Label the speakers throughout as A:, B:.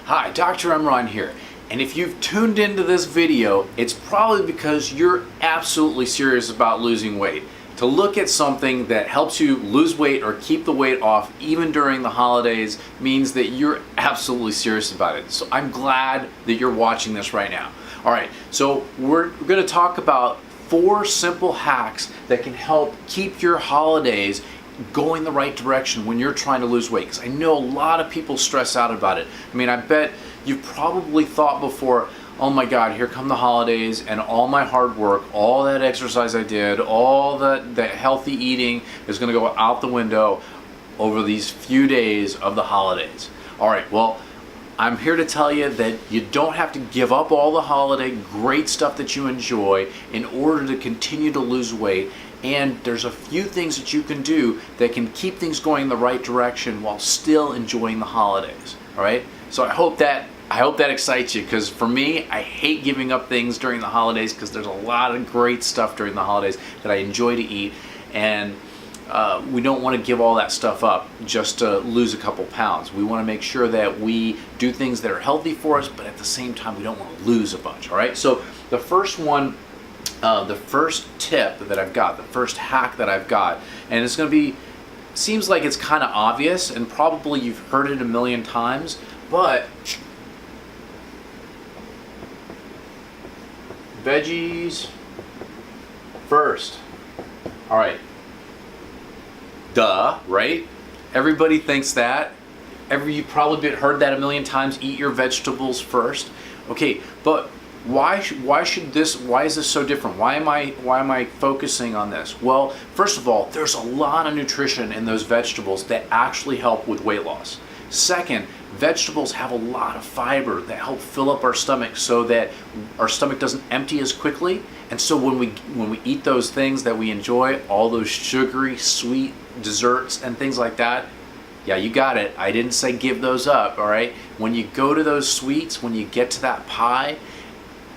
A: Hi, Dr. Emron here. And if you've tuned into this video, it's probably because you're absolutely serious about losing weight. To look at something that helps you lose weight or keep the weight off even during the holidays means that you're absolutely serious about it. So I'm glad that you're watching this right now. All right, so we're going to talk about 4 simple hacks that can help keep your holidays going the right direction when you're trying to lose weight, because I know a lot of people stress out about it. I mean, I bet you've probably thought before, oh my God, here come the holidays and all my hard work, all that exercise I did, all that healthy eating is going to go out the window over these few days of the holidays. All right, well, I'm here to tell you that you don't have to give up all the holiday great stuff that you enjoy in order to continue to lose weight. And there's a few things that you can do that can keep things going in the right direction while still enjoying the holidays. All right? So I hope that excites you, because for me, I hate giving up things during the holidays because there's a lot of great stuff during the holidays that I enjoy to eat, and we don't want to give all that stuff up just to lose a couple pounds. We want to make sure that we do things that are healthy for us, but at the same time, we don't want to lose a bunch. All right? So the first one, the first tip that I've got, the first hack that I've got, and it's going to be, seems like it's kind of obvious and probably you've heard it a million times, but veggies first. All right. Duh, right? Everybody thinks that. You've probably heard that a million times, eat your vegetables first. Okay, but why is this so different? Why am I focusing on this? Well, first of all, there's a lot of nutrition in those vegetables that actually help with weight loss. Second, vegetables have a lot of fiber that help fill up our stomach so that our stomach doesn't empty as quickly. And so when we eat those things that we enjoy, all those sugary, sweet desserts and things like that, yeah, you got it. I didn't say give those up, all right? When you go to those sweets, when you get to that pie,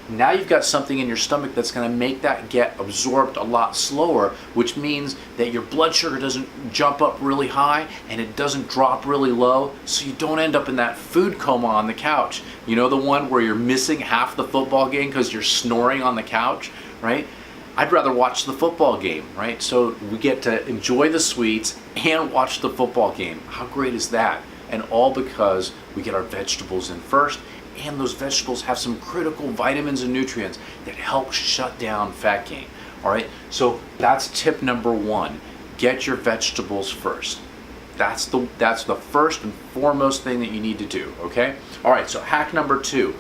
A: now you've got something in your stomach that's going to make that get absorbed a lot slower, which means that your blood sugar doesn't jump up really high and it doesn't drop really low, so you don't end up in that food coma on the couch. You know, the one where you're missing half the football game because you're snoring on the couch, right? I'd rather watch the football game, right? So we get to enjoy the sweets and watch the football game. How great is that? And all because we get our vegetables in first, and those vegetables have some critical vitamins and nutrients that help shut down fat gain. All right, so that's tip number 1. Get your vegetables first. That's the first and foremost thing that you need to do, okay? All right, so hack number 2.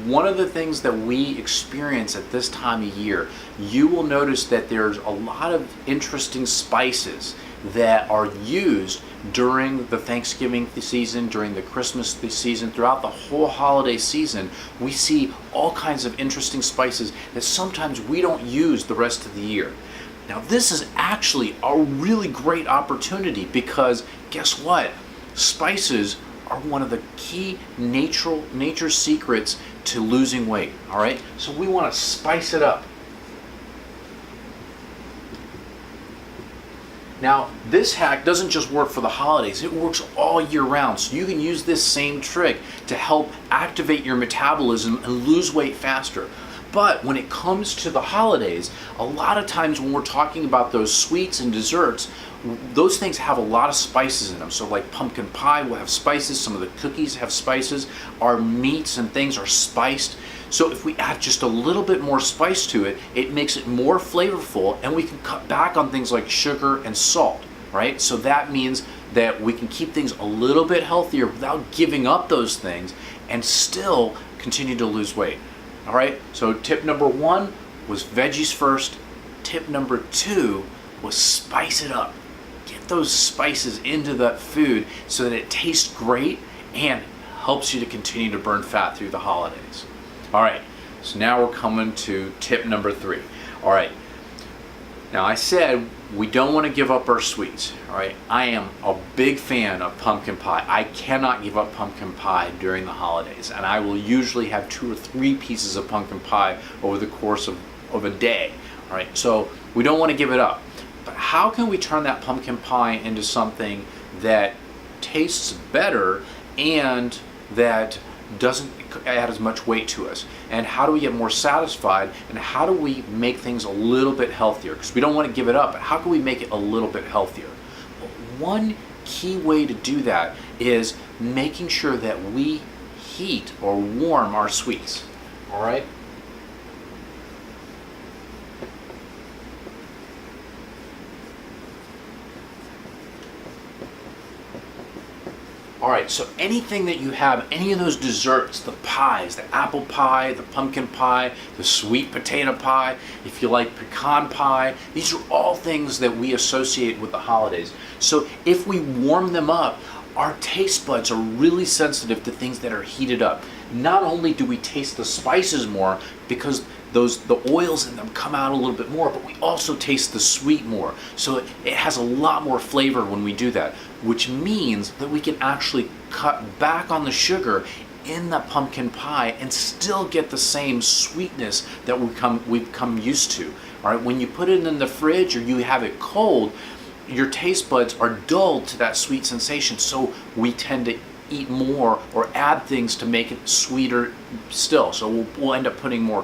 A: One of the things that we experience at this time of year, you will notice that there's a lot of interesting spices that are used during the Thanksgiving season, during the Christmas season, throughout the whole holiday season. We see all kinds of interesting spices that sometimes we don't use the rest of the year. Now, this is actually a really great opportunity, because guess what? Spices are one of the key nature secrets to losing weight, all right? So we want to spice it up. Now, this hack doesn't just work for the holidays, it works all year round. So you can use this same trick to help activate your metabolism and lose weight faster. But when it comes to the holidays, a lot of times when we're talking about those sweets and desserts, those things have a lot of spices in them. So like pumpkin pie will have spices, some of the cookies have spices, our meats and things are spiced. So if we add just a little bit more spice to it, it makes it more flavorful, and we can cut back on things like sugar and salt, right? So that means that we can keep things a little bit healthier without giving up those things and still continue to lose weight. All right, so tip number 1 was veggies first. Tip number 2 was spice it up. Get those spices into that food so that it tastes great and helps you to continue to burn fat through the holidays. All right, so now we're coming to tip number 3. All right, now I said we don't want to give up our sweets. All right, I am a big fan of pumpkin pie. I cannot give up pumpkin pie during the holidays, and I will usually have 2 or 3 pieces of pumpkin pie over the course of a day. All right, so we don't want to give it up. But how can we turn that pumpkin pie into something that tastes better and that doesn't add as much weight to us? And how do we get more satisfied? And how do we make things a little bit healthier? Because we don't want to give it up, but how can we make it a little bit healthier? Well, one key way to do that is making sure that we heat or warm our sweets. All right? All right, so anything that you have, any of those desserts, the pies, the apple pie, the pumpkin pie, the sweet potato pie, if you like pecan pie, these are all things that we associate with the holidays. So if we warm them up, our taste buds are really sensitive to things that are heated up. Not only do we taste the spices more because the oils in them come out a little bit more, but we also taste the sweet more. So it has a lot more flavor when we do that, which means that we can actually cut back on the sugar in that pumpkin pie and still get the same sweetness that we've come used to. All right, when you put it in the fridge or you have it cold, your taste buds are dulled to that sweet sensation, so we tend to eat more or add things to make it sweeter still. So we'll end up putting more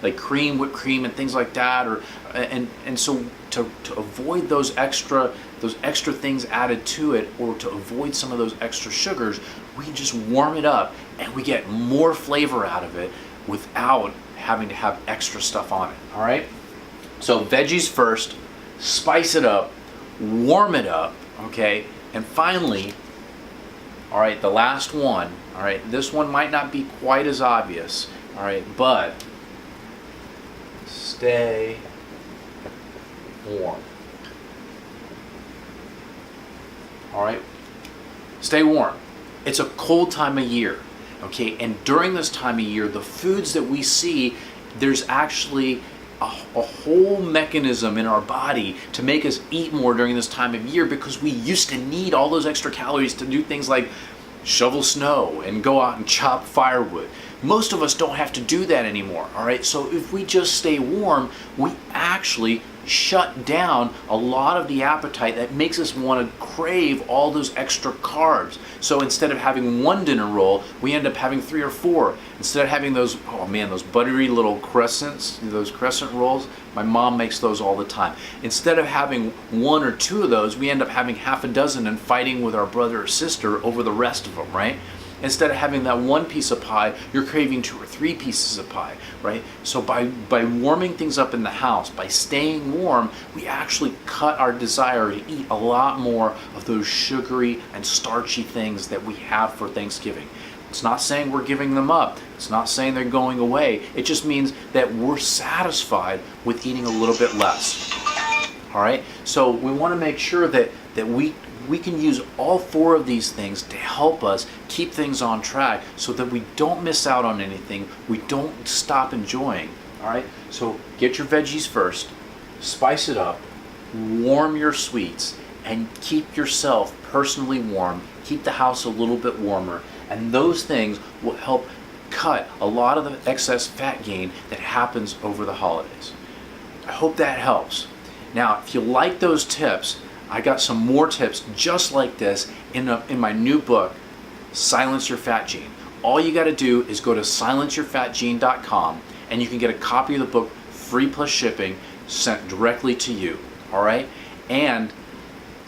A: like whipped cream and things like that, or and so to avoid those extra things added to it, or to avoid some of those extra sugars, we can just warm it up and we get more flavor out of it without having to have extra stuff on it. All right, so veggies first, spice it up, warm it up, okay, and finally, all right, the last one. All right, this one might not be quite as obvious, all right, but stay warm. All right, stay warm. It's a cold time of year, okay, and during this time of year, the foods that we see, there's actually a whole mechanism in our body to make us eat more during this time of year, because we used to need all those extra calories to do things like shovel snow and go out and chop firewood. Most of us don't have to do that anymore, all right? So if we just stay warm, we actually shut down a lot of the appetite that makes us want to crave all those extra carbs. So instead of having one dinner roll, we end up having 3 or 4. Instead of having those, oh man, those buttery little crescents, those crescent rolls, my mom makes those all the time. Instead of having 1 or 2 of those, we end up having half a dozen and fighting with our brother or sister over the rest of them, right? Instead of having that 1 piece of pie, you're craving 2 or 3 pieces of pie, right? So by warming things up in the house, by staying warm, we actually cut our desire to eat a lot more of those sugary and starchy things that we have for Thanksgiving. It's not saying we're giving them up. It's not saying they're going away. It just means that we're satisfied with eating a little bit less. All right? So we want to make sure that we can use all 4 of these things to help us keep things on track, so that we don't miss out on anything, we don't stop enjoying. All right, so get your veggies first, spice it up, warm your sweets, and keep yourself personally warm, keep the house a little bit warmer, and those things will help cut a lot of the excess fat gain that happens over the holidays. I hope that helps. Now, if you like those tips, I got some more tips just like this in my new book, Silence Your Fat Gene. All you got to do is go to silenceyourfatgene.com and you can get a copy of the book free plus shipping sent directly to you. All right? And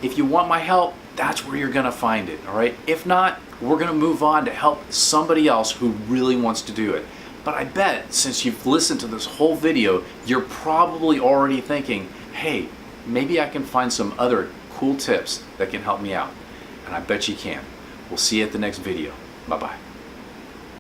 A: if you want my help, that's where you're going to find it. All right? If not, we're going to move on to help somebody else who really wants to do it. But I bet since you've listened to this whole video, you're probably already thinking, hey, maybe I can find some other cool tips that can help me out. And I bet you can. We'll see you at the next video. Bye-bye.